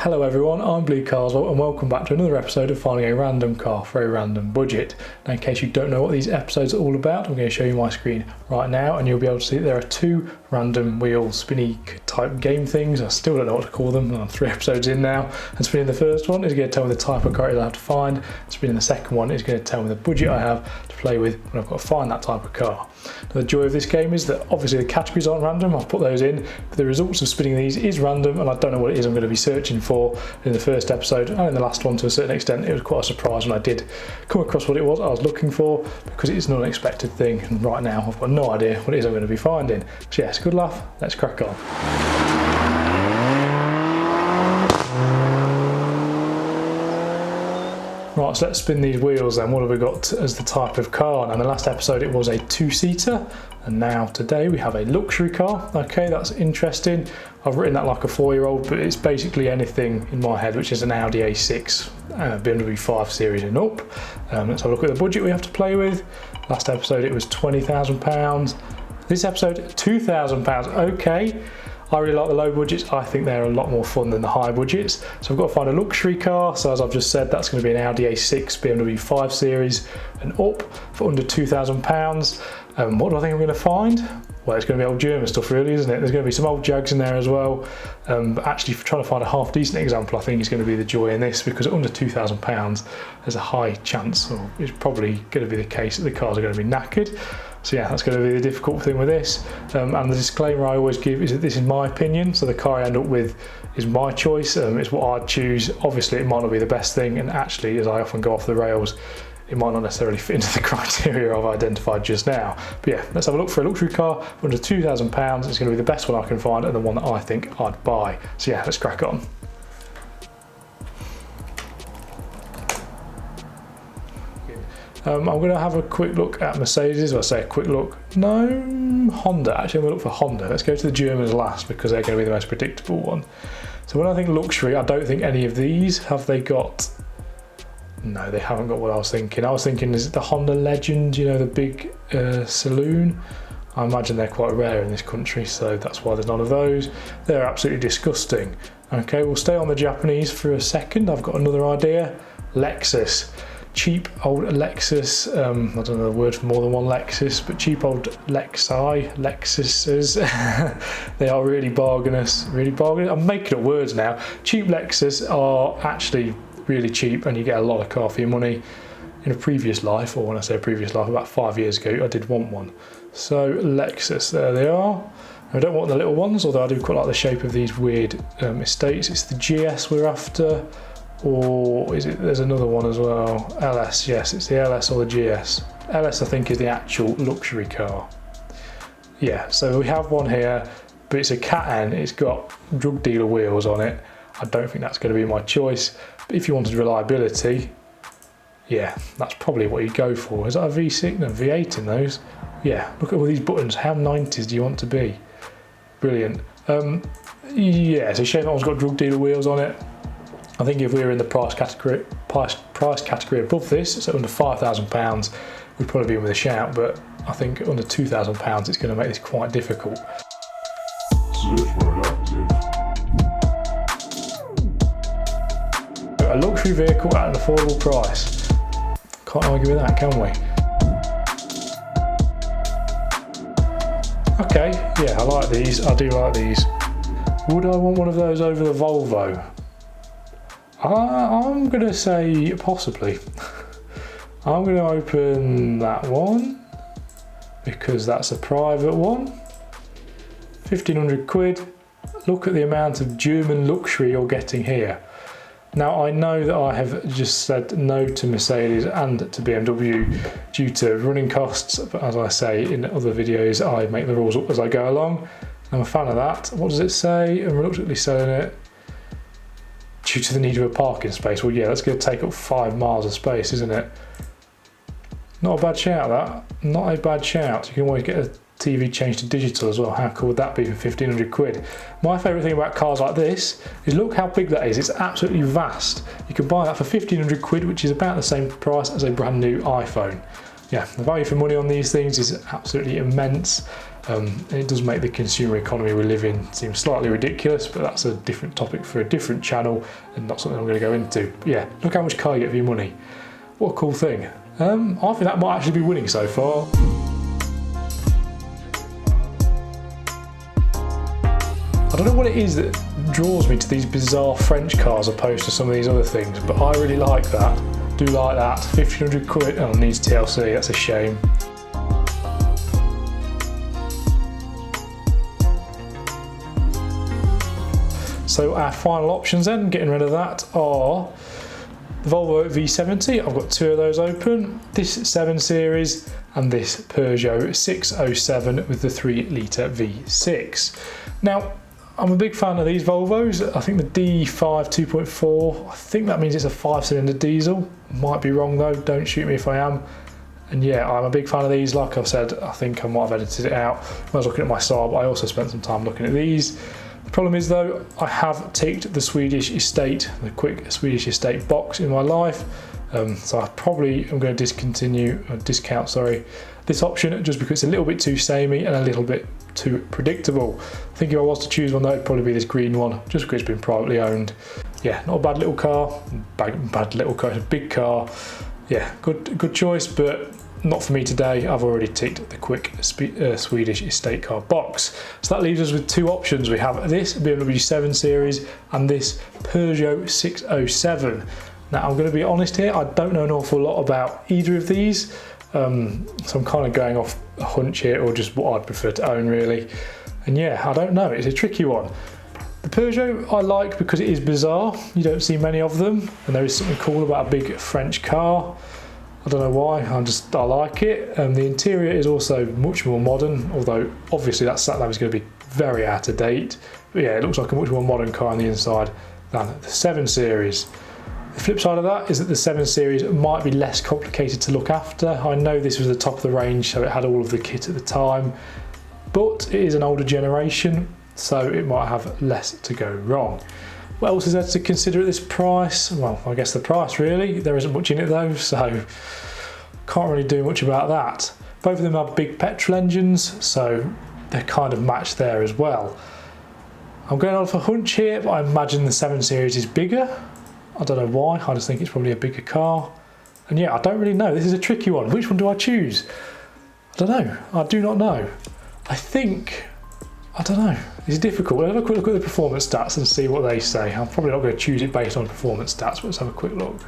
Hello everyone, I'm Blue Carswell and welcome back to another episode of finding a random car for a random budget. Now in case you don't know what these episodes are all about, I'm going to show you my screen right now and you'll be able to see that there are two random wheel spinny type game things. I still don't know what to call them, I'm 3 episodes in now. And spinning the first one is going to tell me the type of car I have to find. Spinning the second one is going to tell me the budget I have to play with when I've got to find that type of car. Now, the joy of this game is that obviously the categories aren't random, I've put those in, but the results of spinning these is random and I don't know what it is I'm going to be searching for in the first episode and in the last one to a certain extent. It was quite a surprise when I did come across what it was I was looking for because it's an unexpected thing and right now I've got no idea what it is I'm going to be finding. So yes, good laugh, let's crack on. Right, so let's spin these wheels then. What have we got as the type of car? Now in the last episode it was a 2-seater and now today we have a luxury car. Okay, that's interesting. I've written that like a 4-year-old, but it's basically anything in my head which is an Audi A6, BMW 5 Series and up. Let's have a look at the budget we have to play with. Last episode it was £20,000. This episode £2,000. Okay. I really like the low budgets. I think they're a lot more fun than the high budgets. So I've got to find a luxury car. So as I've just said, that's going to be an Audi A6, BMW 5 Series and up for under £2,000. What do I think I'm going to find? Well, it's going to be old German stuff really, isn't it? There's going to be some old Jags in there as well. Actually, trying to find a half decent example I think is going to be the joy in this, because at under £2,000 there's a high chance, or it's probably going to be the case, that the cars are going to be knackered. So yeah, that's going to be the difficult thing with this. And the disclaimer I always give is that this is my opinion, so the car I end up with is my choice, it's what I'd choose. Obviously it might not be the best thing, and actually as I often go off the rails, it might not necessarily fit into the criteria I've identified just now. But yeah, let's have a look for a luxury car under £2,000. It's going to be the best one I can find and the one that I think I'd buy. So yeah, let's crack on. I'm going to have a quick look at Mercedes. Well, I say a quick look. No, Honda. Actually, I'm going to look for Honda. Let's go to the Germans last because they're going to be the most predictable one. So when I think luxury, I don't think any of these. Have they got... No, they haven't got what I was thinking. I was thinking, is it the Honda Legend, you know, the big saloon? I imagine they're quite rare in this country, so that's why there's none of those. They're absolutely disgusting. Okay, we'll stay on the Japanese for a second. I've got another idea. Lexus. Cheap old Lexus, I don't know the word for more than one Lexus, but cheap old Lexuses, they are really bargainous, I'm making up words now. Cheap Lexus are actually really cheap and you get a lot of car for your money. In a previous life, or when I say a previous life, about 5 years ago, I did want one. So Lexus, there they are. I don't want the little ones, although I do quite like the shape of these weird estates. It's the GS we're after. Or is it, there's another one as well, LS, yes, it's the LS or the GS. LS I think is the actual luxury car. Yeah, so we have one here, but it's a Cat-N, it's got drug dealer wheels on it. I don't think that's going to be my choice, but if you wanted reliability, yeah, that's probably what you'd go for. Is that a V6? No, V8 in those. Yeah, look at all these buttons, how 90s do you want to be? Brilliant. Yeah, it's a shame that one's got drug dealer wheels on it. I think if we were in the price category above this, so under £5,000, we'd probably be in with a shout, but I think under £2,000 it's going to make this quite difficult. A luxury vehicle at an affordable price. Can't argue with that, can we? Okay, yeah, I like these, I do like these. Would I want one of those over the Volvo? I'm going to say possibly. I'm going to open that one because that's a private one. 1,500 quid. Look at the amount of German luxury you're getting here. Now I know that I have just said no to Mercedes and to BMW due to running costs, but as I say in other videos, I make the rules up as I go along. I'm a fan of that. What does it say? I'm reluctantly selling it due to the need of a parking space. Well, yeah, that's going to take up 5 miles of space, isn't it? Not a bad shout, that. Not a bad shout. You can always get a TV changed to digital as well. How cool would that be for 1,500 quid? My favourite thing about cars like this is look how big that is. It's absolutely vast. You can buy that for 1,500 quid, which is about the same price as a brand new iPhone. Yeah, the value for money on these things is absolutely immense. And it does make the consumer economy we live in seem slightly ridiculous, but that's a different topic for a different channel and not something I'm going to go into. But yeah, look how much car you get for your money. What a cool thing. I think that might actually be winning so far. I don't know what it is that draws me to these bizarre French cars opposed to some of these other things, but I really like that. Do like that. 1,500 quid. Oh, needs TLC. That's a shame. So our final options then, getting rid of that, are the Volvo V70. I've got two of those open. This 7 Series and this Peugeot 607 with the 3 litre V6. Now, I'm a big fan of these Volvos. I think the D5 2.4, I think that means it's a 5-cylinder diesel. Might be wrong though, don't shoot me if I am. And yeah, I'm a big fan of these. Like I've said, I think I might have edited it out when I was looking at my Saab. I also spent some time looking at these. The problem is though, I have ticked the Swedish estate, the quick Swedish estate box in my life. So I probably am going to discount this option just because it's a little bit too samey and a little bit too predictable. I think if I was to choose one though, it'd probably be this green one, just because it's been privately owned. Yeah, not a bad little car, bad little car, it's a big car. Yeah, good choice, but not for me today. I've already ticked the quick Swedish estate car box. So that leaves us with two options. We have this BMW 7 Series and this Peugeot 607. Now I'm going to be honest here, I don't know an awful lot about either of these. So I'm kind of going off a hunch here, or just what I'd prefer to own really. And yeah, I don't know, it's a tricky one. The Peugeot I like because it is bizarre. You don't see many of them, and there is something cool about a big French car. I don't know why, I like it. The interior is also much more modern, although obviously that sat nav is going to be very out of date. But yeah, it looks like a much more modern car on the inside than the 7 Series. The flip side of that is that the 7 Series might be less complicated to look after. I know this was the top of the range, so it had all of the kit at the time, but it is an older generation, so it might have less to go wrong. What else is there to consider at this price? Well, I guess the price really. There isn't much in it though, so can't really do much about that. Both of them have big petrol engines, so they're kind of matched there as well. I'm going off a hunch here, but I imagine the 7 Series is bigger. I don't know why, I just think it's probably a bigger car. And yeah, I don't really know. This is a tricky one. Which one do I choose? I don't know. I do not know. I don't know. It's difficult. Let's have a quick look at the performance stats and see what they say. I'm probably not going to choose it based on performance stats, but let's have a quick look.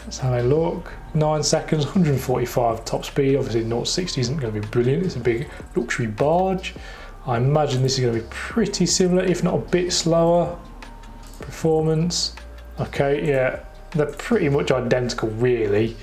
Let's have a look. 9 seconds, 145 top speed. Obviously 0 to 60 isn't going to be brilliant. It's a big luxury barge. I imagine this is going to be pretty similar, if not a bit slower. Performance. Okay, yeah, they're pretty much identical really.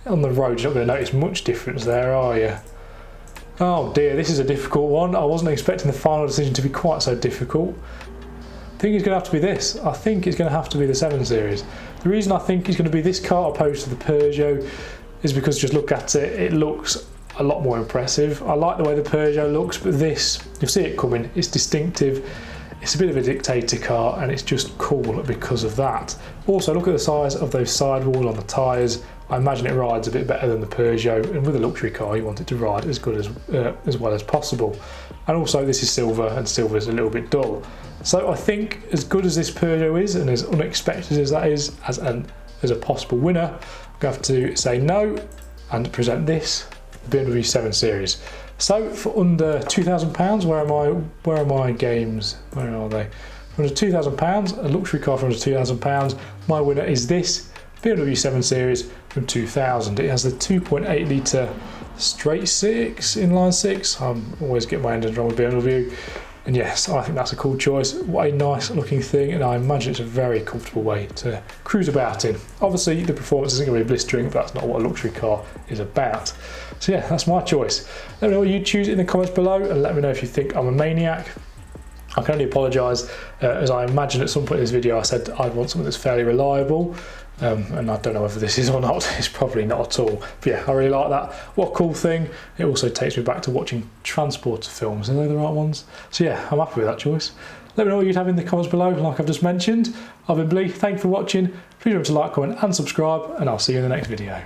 On the road you're not going to notice much difference there, are you? Oh dear, this is a difficult one. I wasn't expecting the final decision to be quite so difficult. I think it's going to have to be this. I think it's going to have to be the 7 Series. The reason I think it's going to be this car opposed to the Peugeot is because just look at it, it looks a lot more impressive. I like the way the Peugeot looks, but this, you'll see it coming, it's distinctive. It's a bit of a dictator car and it's just cool because of that. Also, look at the size of those sidewalls on the tyres. I imagine it rides a bit better than the Peugeot, and with a luxury car you want it to ride as good as well as possible. And also this is silver, and silver is a little bit dull. So I think as good as this Peugeot is, and as unexpected as that is as a possible winner, I'm going to have to say no and present this, the BMW 7 Series. So for under £2,000, where are my games? Where are they? For under £2,000, a luxury car for under £2,000, my winner is this BMW 7 Series from 2000. It has the 2.8 litre straight six, inline six. I'm always getting my engines wrong with BMW. And yes, I think that's a cool choice. What a nice looking thing, and I imagine it's a very comfortable way to cruise about in. Obviously the performance isn't going to be blistering, but that's not what a luxury car is about. So yeah, that's my choice. Let me know what you choose in the comments below, and let me know if you think I'm a maniac. I can only apologise, as I imagine at some point in this video I said I'd want something that's fairly reliable. And I don't know whether this is or not. It's probably not at all. But yeah, I really like that. What a cool thing. It also takes me back to watching Transporter films. Are they the right ones? So yeah, I'm happy with that choice. Let me know what you'd have in the comments below, like I've just mentioned. I've been Blee. Thank you for watching. Please remember to like, comment and subscribe, and I'll see you in the next video.